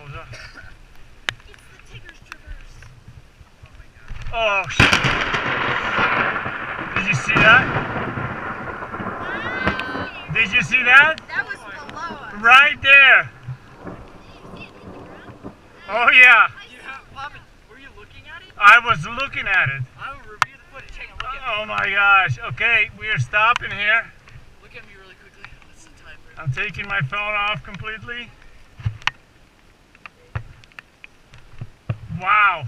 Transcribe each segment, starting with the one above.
oldu? It's the Tigger's Traverse. Oh shit. Did you see that? Did you see that? That was below us. Right there. Oh yeah. Papa, were you looking at it? I was looking at it. I will review the footage. Hang on, look at Oh my gosh. Okay, we are stopping here. me. Look at me really quickly. What's the time? I'm taking my phone off completely. Wow.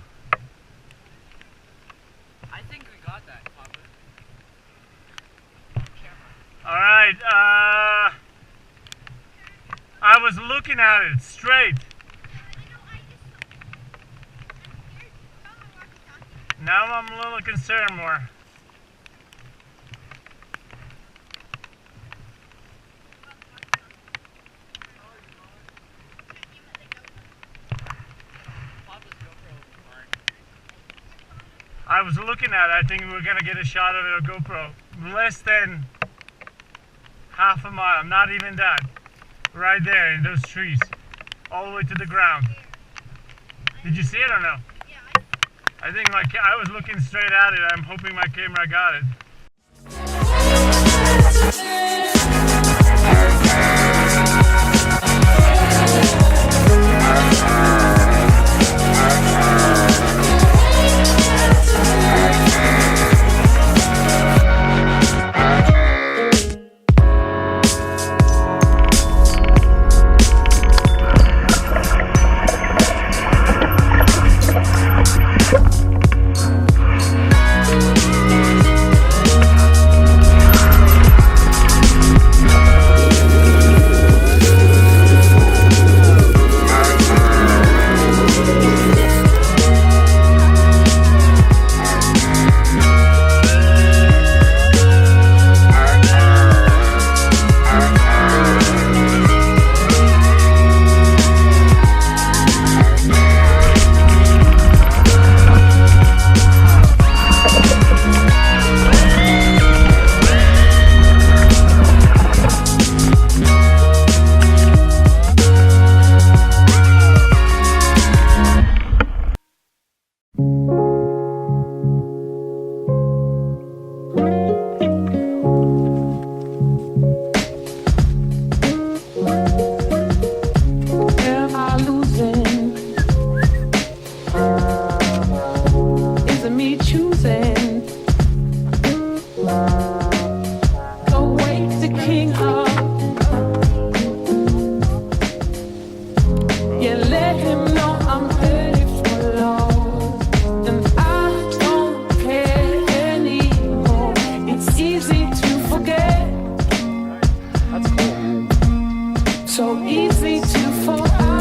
I think we got that, Papa. On camera. All right. I was looking at it straight. Now I'm a little concerned more. Papa's GoPro will be fine. I was looking at it. I think we were gonna get a shot of it on GoPro. Less than half a mile, not even that. Right there in those trees, all the way to the ground. Did you see it or no? I think I was looking straight at it. I'm hoping my camera got it. So easy to fall out.